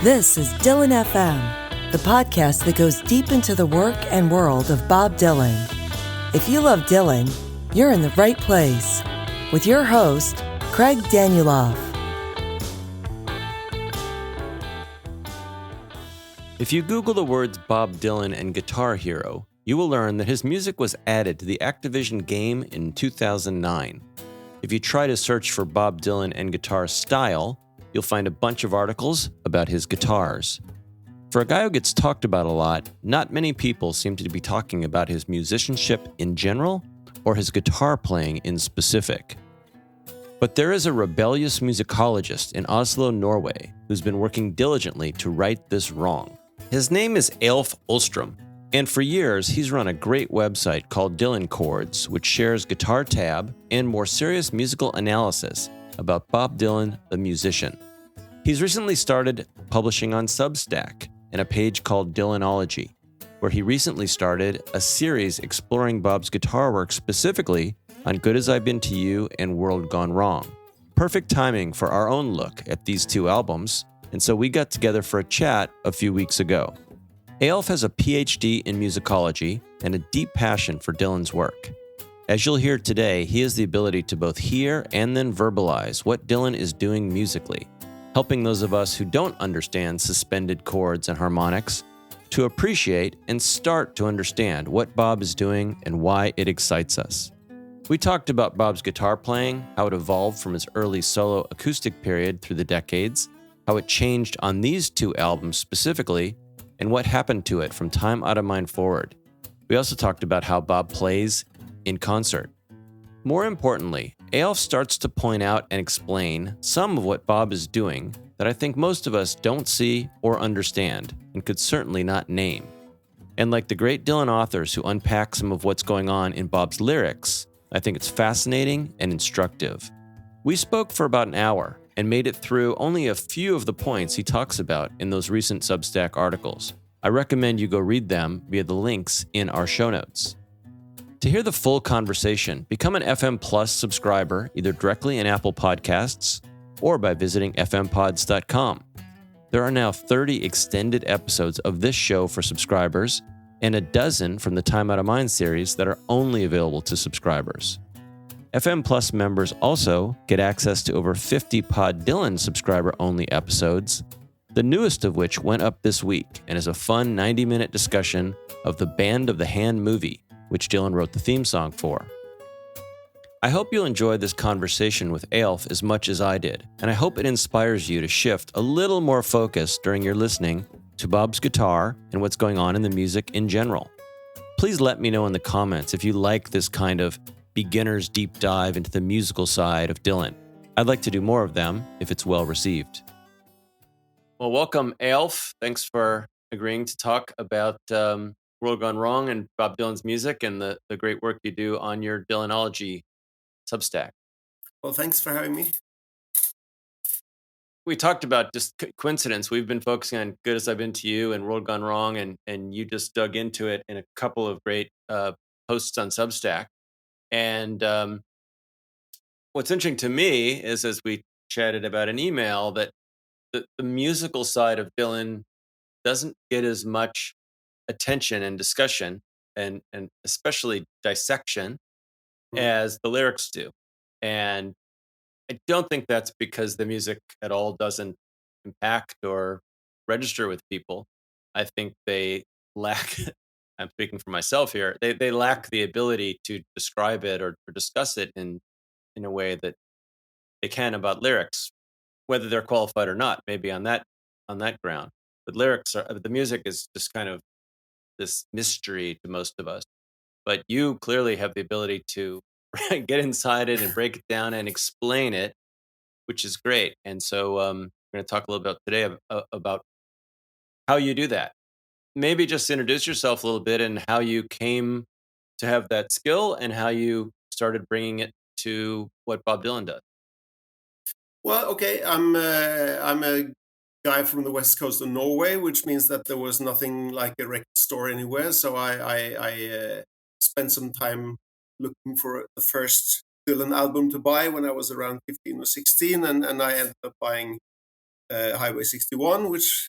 This is Dylan FM, the podcast that goes deep into the work and world of Bob Dylan. If you love Dylan, you're in the right place. With your host, Craig Danieloff. If you Google the words Bob Dylan and Guitar Hero, you will learn that his music was added to the Activision game in 2009. If you try to search for Bob Dylan and guitar style, you'll find a bunch of articles about his guitars. For a guy who gets talked about a lot, not many people seem to be talking about his musicianship in general or his guitar playing in specific. But there is a rebellious musicologist in Oslo, Norway, who's been working diligently to right this wrong. His name is Eyolf Østrem, and for years he's run a great website called Dylan Chords, which shares guitar tab and more serious musical analysis about Bob Dylan, the musician. He's recently started publishing on Substack in a page called Dylanology, where he recently started a series exploring Bob's guitar work specifically on Good As I've Been to You and World Gone Wrong. Perfect timing for our own look at these two albums, and so we got together for a chat a few weeks ago. Eyolf has a PhD in musicology and a deep passion for Dylan's work. As you'll hear today, he has the ability to both hear and then verbalize what Dylan is doing musically, helping those of us who don't understand suspended chords and harmonics to appreciate and start to understand what Bob is doing and why it excites us. We talked about Bob's guitar playing, how it evolved from his early solo acoustic period through the decades, how it changed on these two albums specifically, and what happened to it from Time Out of Mind forward. We also talked about how Bob plays in concert. More importantly, Eyolf starts to point out and explain some of what Bob is doing that I think most of us don't see or understand and could certainly not name. And like the great Dylan authors who unpack some of what's going on in Bob's lyrics, I think it's fascinating and instructive. We spoke for about an hour and made it through only a few of the points he talks about in those recent Substack articles. I recommend you go read them via the links in our show notes. To hear the full conversation, become an FM Plus subscriber either directly in Apple Podcasts or by visiting fmpods.com. There are now 30 extended episodes of this show for subscribers and a dozen from the Time Out of Mind series that are only available to subscribers. FM Plus members also get access to over 50 Pod Dylan subscriber-only episodes, the newest of which went up this week and is a fun 90-minute discussion of the Band of the Hand movie, which Dylan wrote the theme song for. I hope you'll enjoy this conversation with Eyolf as much as I did, and I hope it inspires you to shift a little more focus during your listening to Bob's guitar and what's going on in the music in general. Please let me know in the comments if you like this kind of beginner's deep dive into the musical side of Dylan. I'd like to do more of them if it's well received. Well, welcome, Eyolf. Thanks for agreeing to talk about World Gone Wrong and Bob Dylan's music and the great work you do on your Dylanology Substack. Well, thanks for having me. We talked about just coincidence. We've been focusing on Good As I've Been to You and World Gone Wrong, and you just dug into it in a couple of great posts on Substack. And what's interesting to me is, as we chatted about an email, that the musical side of Dylan doesn't get as much attention and discussion and especially dissection as the lyrics do. And I don't think that's because the music at all doesn't impact or register with people. I think they lack, I'm speaking for myself here, they lack the ability to describe it or discuss it in a way that they can about lyrics, whether they're qualified or not, maybe on that ground. But the music is just kind of this mystery to most of us. But you clearly have the ability to get inside it and break it down and explain it, which is great. And so we're going to talk a little bit today about how you do that. Maybe just introduce yourself a little bit and how you came to have that skill and how you started bringing it to what Bob Dylan does. Well, okay, I'm a guy from the west coast of Norway, which means that there was nothing like a record store anywhere. So I spent some time looking for the first Dylan album to buy when I was around 15 or 16, and I ended up buying Highway 61, which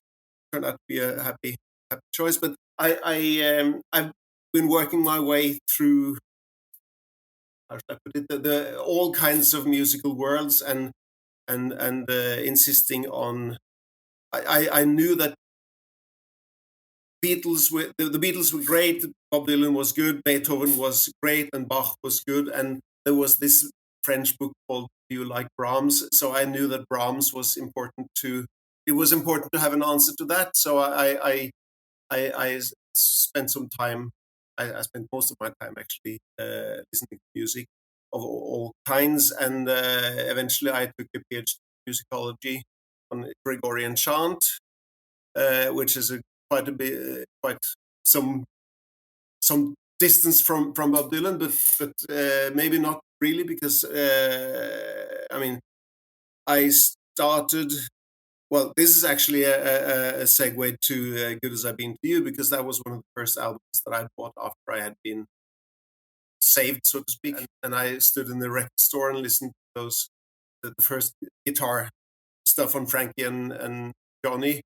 turned out to be a happy choice. But I've been working my way through, how should I put it, the all kinds of musical worlds, and insisting on. I knew that the Beatles were great, Bob Dylan was good, Beethoven was great, and Bach was good, and there was this French book called "Do You Like Brahms?" So I knew that Brahms was important to. It was important to have an answer to that. So I spent some time. I spent most of my time actually listening to music of all kinds, and eventually I took a PhD in musicology on Gregorian chant, which is quite some distance from Bob Dylan, but maybe not really, because I mean I started. Well, this is actually a segue to "Good as I've Been to You," because that was one of the first albums that I bought after I had been saved, so to speak, and I stood in the record store and listened to the first guitar stuff on Frankie and Johnny,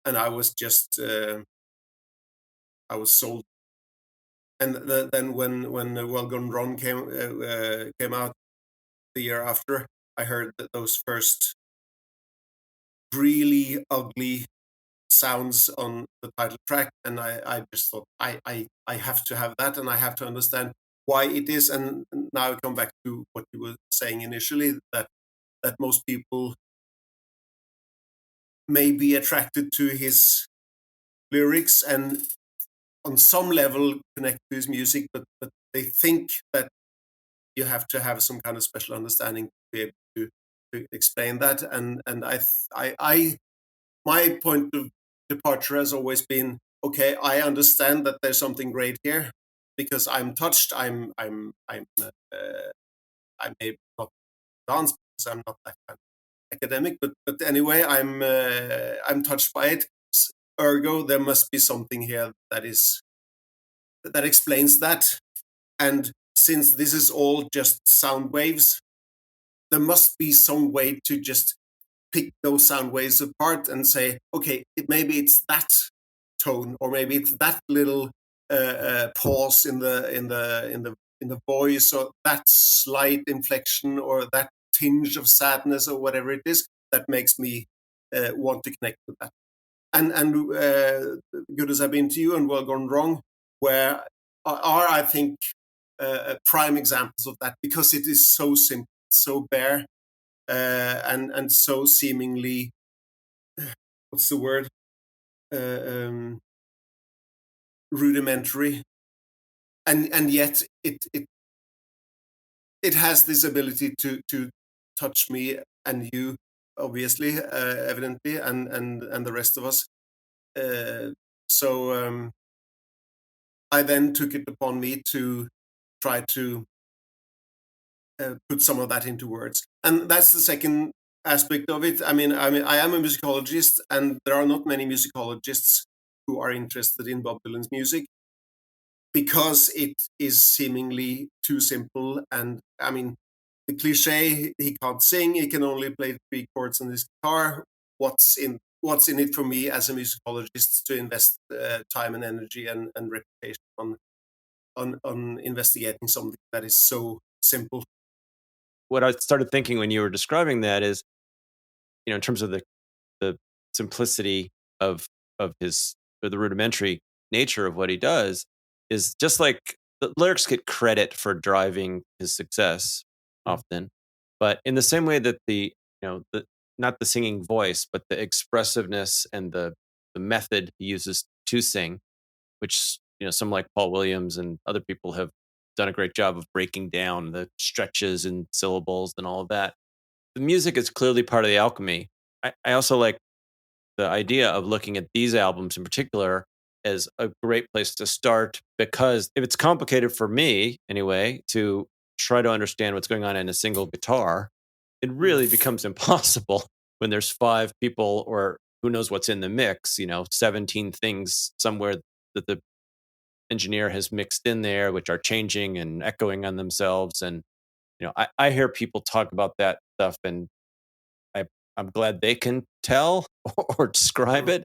and I was just I was sold. And then when Well Gone Wrong came out the year after, I heard those first really ugly sounds on the title track, and I just thought I have to have that, and I have to understand why it is. And now I come back to what you were saying initially, that most people may be attracted to his lyrics and on some level connect to his music, but they think that you have to have some kind of special understanding to be able to explain that. And I my point of departure has always been, okay, I understand that there's something great here because I'm touched. I may not dance because I'm not that kind of academic, but anyway, I'm touched by it. Ergo, there must be something here that explains that. And since this is all just sound waves, there must be some way to just pick those sound waves apart and say, okay, maybe it's that tone, or maybe it's that little pause in the voice, or that slight inflection, or that tinge of sadness, or whatever it is that makes me want to connect with that. And Good as I've Been to You and Well Gone Wrong, where are I think prime examples of that, because it is so simple, so bare, and so seemingly, what's the word, rudimentary, and yet it has this ability to touch me and you, obviously, evidently, and the rest of us. So I then took it upon me to try to put some of that into words, and that's the second aspect of it. I mean, I am a musicologist, and there are not many musicologists who are interested in Bob Dylan's music because it is seemingly too simple. And I mean, the cliche, he can't sing, he can only play 3 chords on his guitar. What's in it for me as a musicologist to invest time and energy and reputation on investigating something that is so simple? What I started thinking when you were describing that is, in terms of the simplicity of his, or the rudimentary nature of what he does, is just like the lyrics get credit for driving his success often, but in the same way that the not the singing voice, but the expressiveness and the method he uses to sing, which some like Paul Williams and other people have done a great job of breaking down the stretches and syllables and all of that. The music is clearly part of the alchemy. I also like the idea of looking at these albums in particular as a great place to start, because if it's complicated for me anyway to try to understand what's going on in a single guitar, it really becomes impossible when there's 5 people, or who knows what's in the mix, 17 things somewhere that the engineer has mixed in there, which are changing and echoing on themselves. And I hear people talk about that stuff, and I'm glad they can tell or describe it,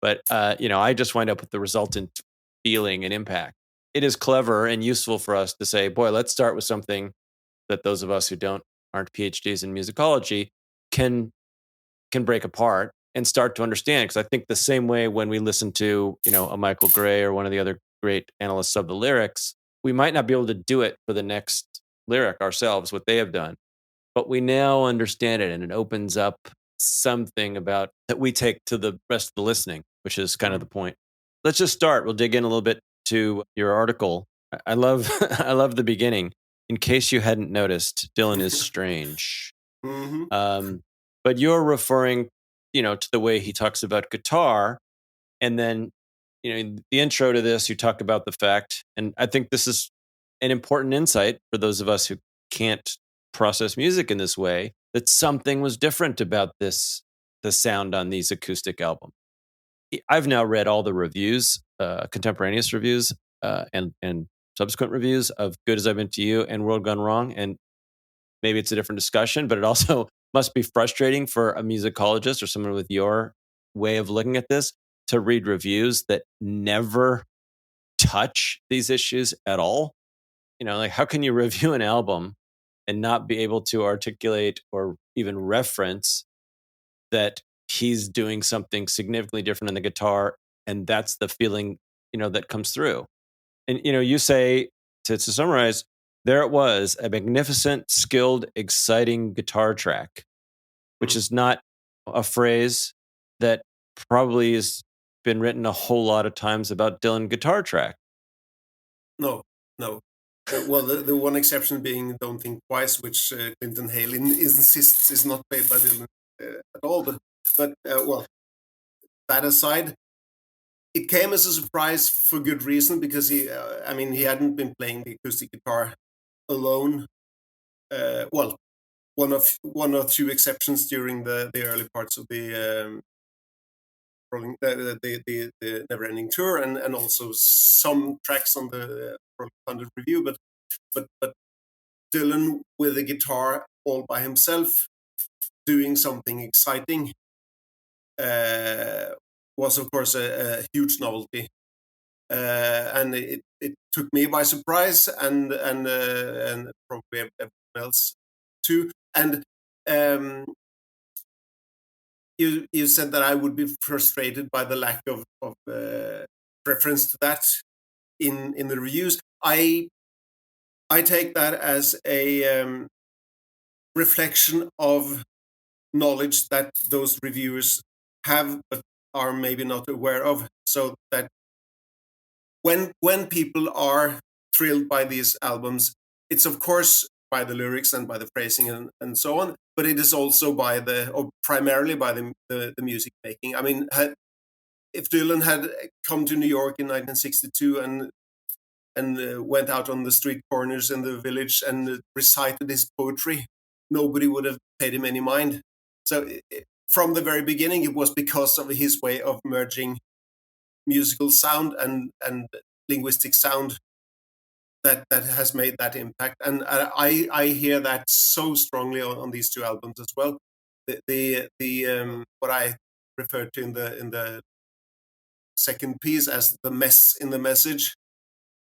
But I just wind up with the resultant feeling and impact. It is clever and useful for us to say, boy, let's start with something that those of us who aren't PhDs in musicology can break apart and start to understand. Because I think the same way when we listen to, a Michael Gray or one of the other great analysts of the lyrics, we might not be able to do it for the next lyric ourselves, what they have done. But we now understand it, and it opens up something about that we take to the rest of the listening, which is kind of the point. Let's just start. We'll dig in a little bit to your article. I love I love the beginning. In case you hadn't noticed, Dylan is strange. But you're referring, to the way he talks about guitar. And then, in the intro to this, you talk about the fact, and I think this is an important insight for those of us who can't process music in this way, that something was different about the sound on these acoustic albums. I've now read all the reviews, contemporaneous reviews, and subsequent reviews of Good As I've Been to You and World Gone Wrong. And maybe it's a different discussion, but it also must be frustrating for a musicologist or someone with your way of looking at this to read reviews that never touch these issues at all. Like, how can you review an album and not be able to articulate or even reference that he's doing something significantly different on the guitar, and that's the feeling, that comes through. And, you say, to summarize, there it was, a magnificent, skilled, exciting guitar track, which is not a phrase that probably has been written a whole lot of times about Dylan guitar track. No. Well, the one exception being Don't Think Twice, which Clinton Hale insists is not played by Dylan at all. But well, that aside, it came as a surprise for good reason, because he hadn't been playing the acoustic guitar alone. Well, one or two exceptions during the early parts of the Never Ending Tour, and also some tracks on the Rolling Thunder Review, but Dylan with a guitar all by himself doing something exciting was, of course, a huge novelty, and it took me by surprise, and probably everyone else too. And you said that I would be frustrated by the lack of reference to that in the reviews. I take that as a reflection of knowledge that those reviewers have but are maybe not aware of. So that when people are thrilled by these albums, it's of course by the lyrics and by the phrasing and so on, but it is also primarily by the music making. I mean, if Dylan had come to New York in 1962 and went out on the street corners in the village and recited his poetry, nobody would have paid him any mind. So from the very beginning, it was because of his way of merging musical sound and linguistic sound that has made that impact. And I hear that so strongly on these two albums as well. The what I referred to in the second piece as the mess in the message,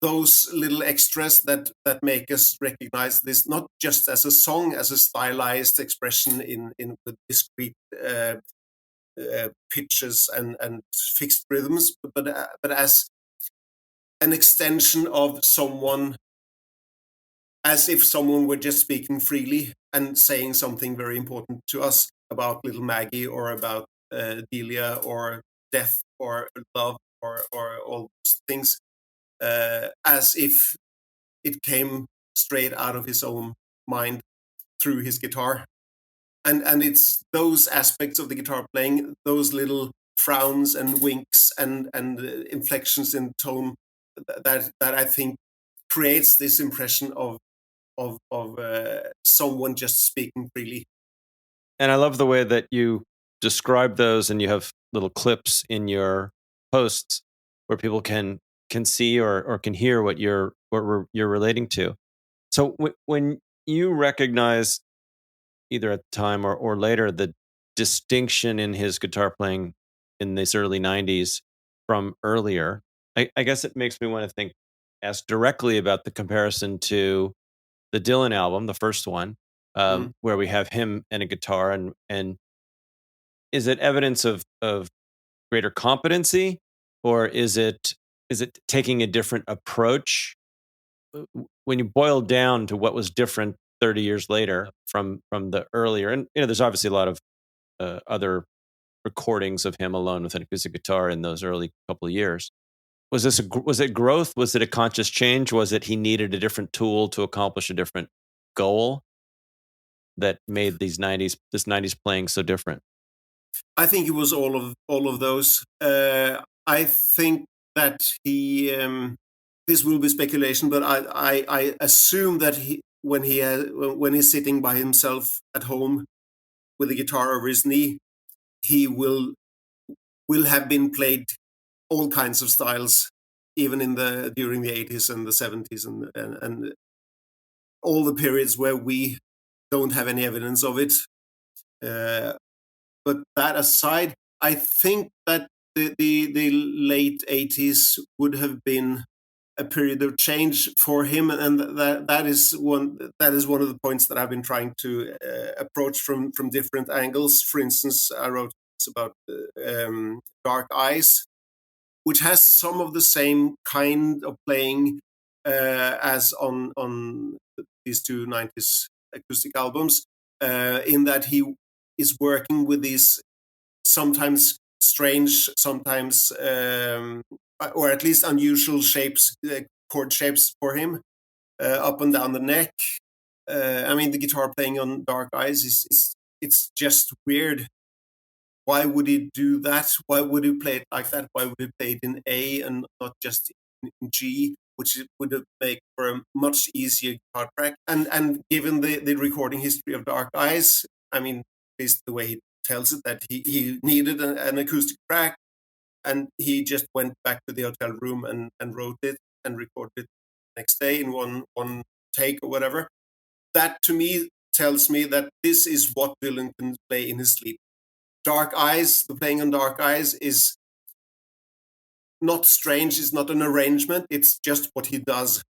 those little extras that make us recognize this not just as a song, as a stylized expression in with discrete pitches and fixed rhythms, but as an extension of someone, as if someone were just speaking freely and saying something very important to us about little Maggie, or about Delia, or death, or love, or all those things, as if it came straight out of his own mind through his guitar. And it's those aspects of the guitar playing, those little frowns and winks and inflections in tone, that I think creates this impression of someone just speaking freely. And I love the way that you describe those, and you have little clips in your posts where people can see or can hear what you're relating to. So when you recognize, either at the time or later, the distinction in his guitar playing in this early 90s from earlier. I guess it makes me want to ask directly about the comparison to the Dylan album, the first one, where we have him and a guitar, and is it evidence of greater competency, or is it taking a different approach? When you boil down to what was different 30 years later from the earlier, and there's obviously a lot of other recordings of him alone with an acoustic guitar in those early couple of years. Was it growth? Was it a conscious change? Was it he needed a different tool to accomplish a different goal that made this 90s playing so different? I think it was all of those. I think that he. This will be speculation, but I assume that when he's sitting by himself at home with a guitar over his knee, he will have been played all kinds of styles, even during the 80s and the 70s and all the periods where we don't have any evidence of it. But that aside, I think that the late 80s would have been a period of change for him, and that is one of the points that I've been trying to approach from different angles. For instance, I wrote about Dark Eyes, which has some of the same kind of playing as on these two 90s acoustic albums, in that he is working with these sometimes strange, sometimes or at least unusual shapes, chord shapes for him, up and down the neck. I mean, the guitar playing on Dark Eyes it's just weird. Why would he do that? Why would he play it like that? Why would he play it in A and not just in G, which would make for a much easier guitar track? And given the recording history of Dark Eyes, I mean, at least the way he tells it, that he needed an acoustic track, and he just went back to the hotel room and wrote it and recorded it next day in one take or whatever. That to me tells me that this is what Dylan can play in his sleep. Dark Eyes, the playing on Dark Eyes is not strange, it's not an arrangement, it's just what he does.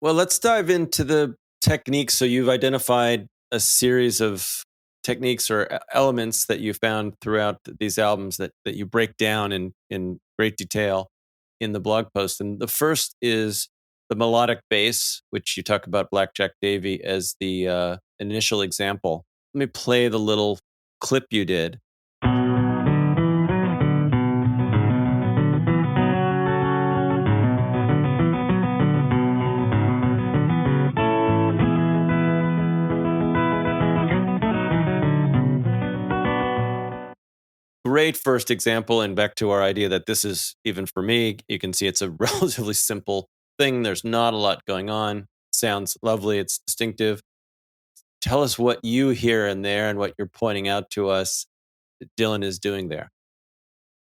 Well, let's dive into the techniques. So you've identified a series of techniques or elements that you found throughout these albums that you break down in great detail in the blog post. And the first is the melodic bass, which you talk about Blackjack Davy as the initial example. Let me play the little clip you did. Great first example, and back to our idea that this is, even for me, you can see it's a relatively simple thing. There's not a lot going on. Sounds lovely. It's distinctive. Tell us what you hear in there and what you're pointing out to us that Dylan is doing there.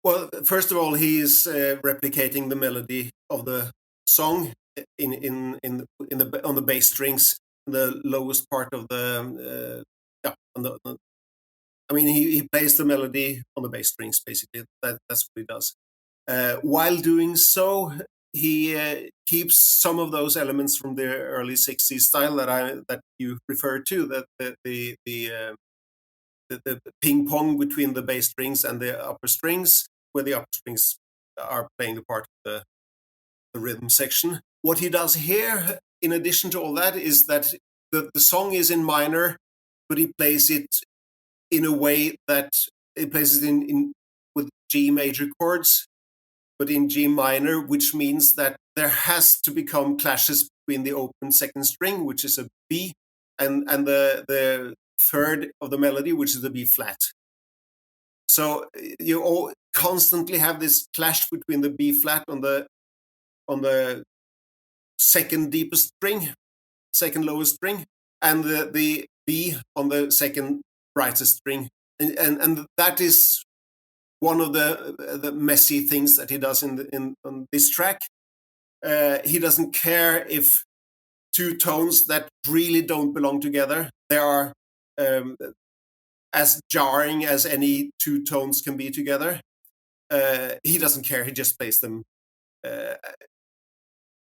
Well, first of all, he is replicating the melody of the song on the bass strings, the lowest part of the I mean, he plays the melody on the bass strings, basically. That's what he does. While doing so, he keeps some of those elements from the early 60s style that you referred to, that the ping pong between the bass strings and the upper strings, where the upper strings are playing the part of the rhythm section. What he does here, in addition to all that, is that the song is in minor, but he plays it in a way that he plays it in with G major chords, but in G minor, which means that there has to become clashes between the open second string, which is a B, and the third of the melody, which is the B flat. So you all constantly have this clash between the B flat on the second deepest string, second lowest string, and the B on the second brightest string, and that is one of the messy things that he does on this track. He doesn't care if two tones that really don't belong together, they are as jarring as any two tones can be together. he doesn't care. He just plays them,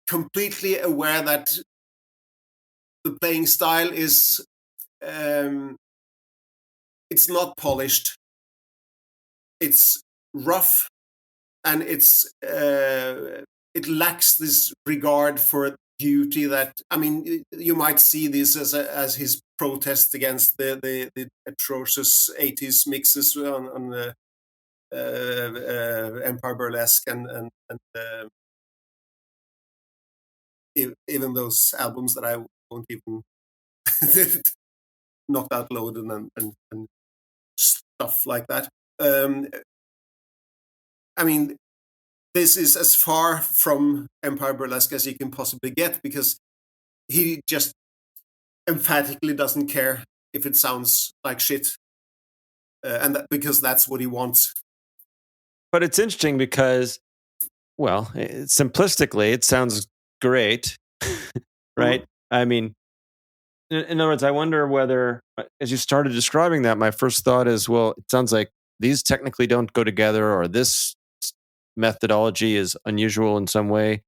completely aware that the playing style is it's not polished. It's rough, and it lacks this regard for beauty. That, I mean, you might see this as his protest against the atrocious 80s mixes on the Empire Burlesque and even those albums that I won't even Knocked Out Loaded and stuff like that. I mean, this is as far from Empire Burlesque as you can possibly get, because he just emphatically doesn't care if it sounds like shit, because that's what he wants. But it's interesting because, well, simplistically, it sounds great, right? Mm-hmm. I mean, in other words, I wonder whether, as you started describing that, my first thought is, well, it sounds like these technically don't go together, or this methodology is unusual in some way,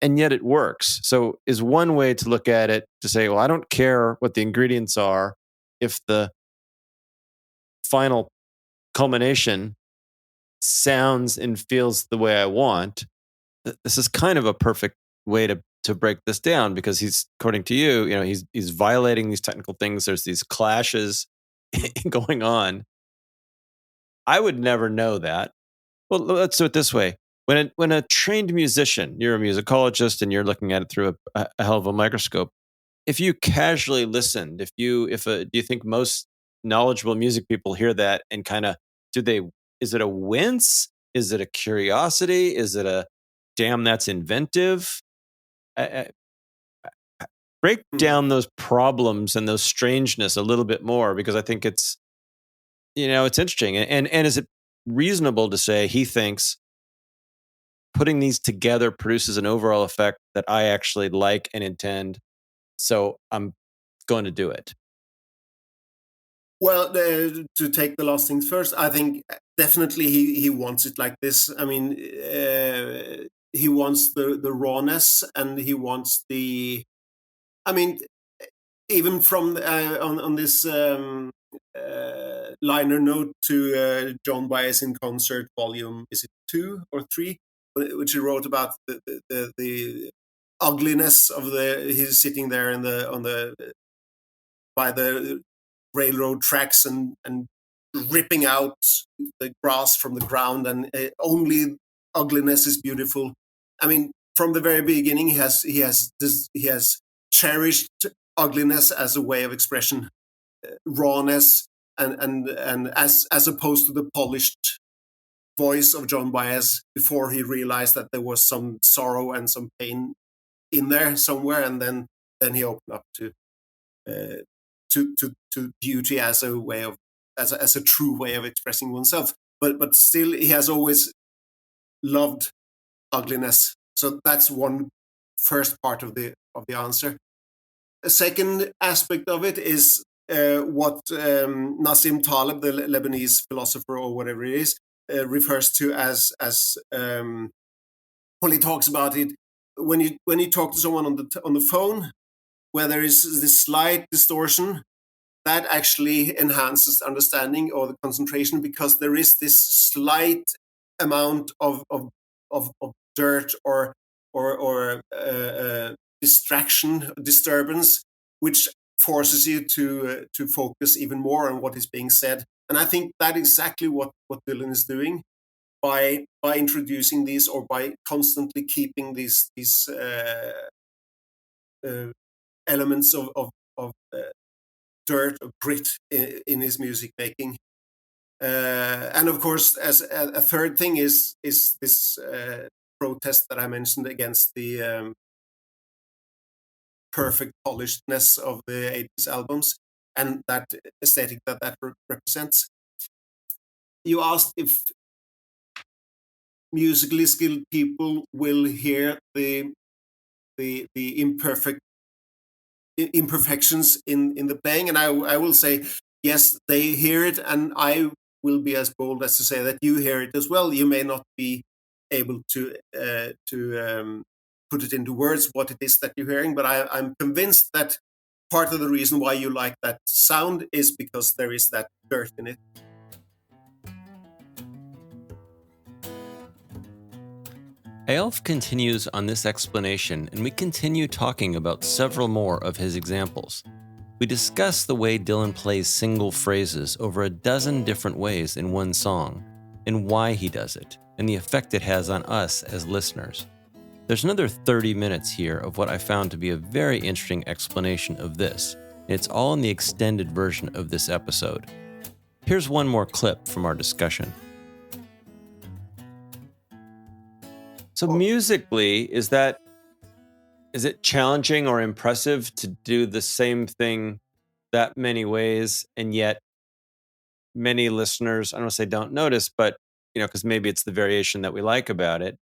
and yet it works. So is one way to look at it to say, well, I don't care what the ingredients are if the final culmination sounds and feels the way I want. This is kind of a perfect way to break this down, because he's, according to you, he's violating these technical things. There's these clashes going on. I would never know that. Well, let's do it this way. When a trained musician, you're a musicologist and you're looking at it through a hell of a microscope. If you casually listened, do you think most knowledgeable music people hear that and kind of, is it a wince? Is it a curiosity? Is it a, damn, that's inventive? Break down those problems and those strangeness a little bit more, because I think it's interesting. And is it reasonable to say he thinks putting these together produces an overall effect that I actually like and intend, so I'm going to do it? Well, to take the last things first, I think definitely he wants it like this. I mean, he wants the rawness, and he wants the, I mean, even from on this liner note to John Baez in Concert, volume, is it 2 or 3, which he wrote about the ugliness of he's sitting there by the railroad tracks and ripping out the grass from the ground, and only ugliness is beautiful. I mean, from the very beginning, he has cherished ugliness as a way of expression, rawness, and as opposed to the polished voice of John Baez before he realized that there was some sorrow and some pain in there somewhere, and then he opened up to beauty as a way of as a true way of expressing oneself. But still, he has always loved ugliness. So that's one first part of the answer. A second aspect of it is what Nassim Taleb, the Lebanese philosopher or whatever it is, refers to as when he talks about it, when you talk to someone on the phone, where there is this slight distortion, that actually enhances understanding or the concentration, because there is this slight amount of dirt or disturbance, which forces you to focus even more on what is being said. And I think that exactly what Dylan is doing by introducing these, or by constantly keeping these elements of dirt or grit in his music making. And of course, as a third thing is this protest that I mentioned against the perfect polishedness of the 80s albums and that aesthetic that represents. You asked if musically skilled people will hear the imperfections in the playing, and I will say yes, they hear it, and I will be as bold as to say that you hear it as well. You may not be able to put it into words what it is that you're hearing, but I'm convinced that part of the reason why you like that sound is because there is that dirt in it. Eyolf continues on this explanation, and we continue talking about several more of his examples. We discuss the way Dylan plays single phrases over a dozen different ways in one song, and why he does it, and the effect it has on us as listeners. There's another 30 minutes here of what I found to be a very interesting explanation of this, and it's all in the extended version of this episode. Here's one more clip from our discussion. So musically, is it challenging or impressive to do the same thing that many ways, and yet many listeners, I don't want to say don't notice, but because maybe it's the variation that we like about it.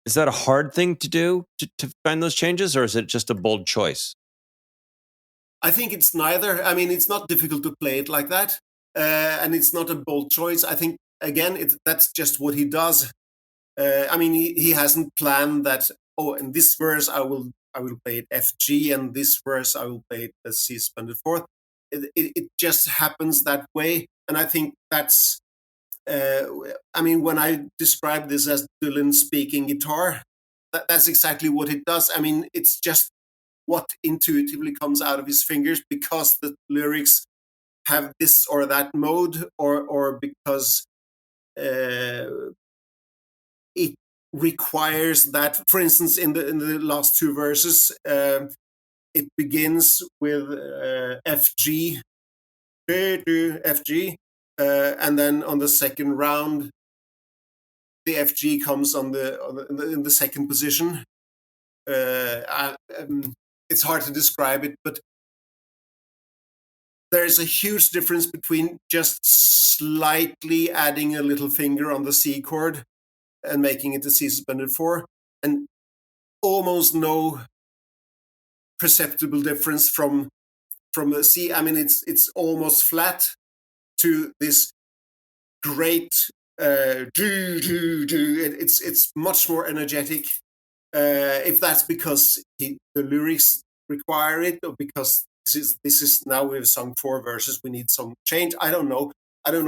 Is that a hard thing to do to find those changes, or is it just a bold choice? I think it's neither. I mean, it's not difficult to play it like that, and it's not a bold choice. I think again, that's just what he does. I mean, he hasn't planned that. Oh, in this verse I will play it F G, and this verse I will play it as C suspended fourth. It just happens that way, and I think that's. I mean, when I describe this as Dylan speaking guitar, that's exactly what it does. I mean, it's just what intuitively comes out of his fingers because the lyrics have this or that mode, or because it requires that. For instance, in the last two verses, it begins with F G, F G, and then on the second round, the F G comes in the second position. It's hard to describe it, but there's a huge difference between just slightly adding a little finger on the C chord and making it a C suspended 4, and almost no perceptible difference from the C. I mean, it's almost flat to this great it's much more energetic. If that's because the lyrics require it, or because this is now we've sung 4 verses, we need some change. I don't know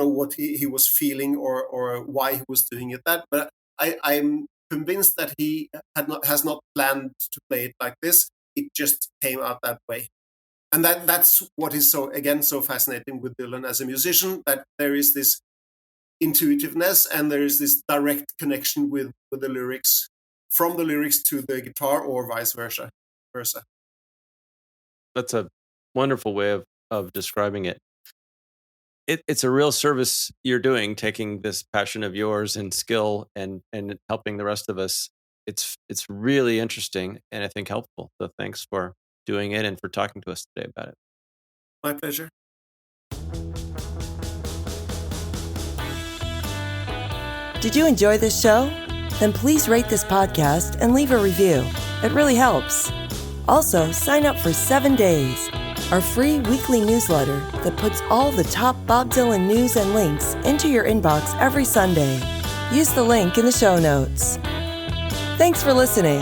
what he was feeling or why he was doing it that, but I'm convinced that he has not planned to play it like this. It just came out that way. And that's what is so fascinating with Dylan as a musician, that there is this intuitiveness and there is this direct connection with the lyrics, from the lyrics to the guitar, or vice versa. That's a wonderful way of describing it. It's a real service you're doing, taking this passion of yours and skill and helping the rest of us. It's really interesting and I think helpful. So thanks for doing it and for talking to us today about it. My pleasure. Did you enjoy this show? Then please rate this podcast and leave a review. It really helps. Also, sign up for 7 Days, our free weekly newsletter that puts all the top Bob Dylan news and links into your inbox every Sunday. Use the link in the show notes. Thanks for listening.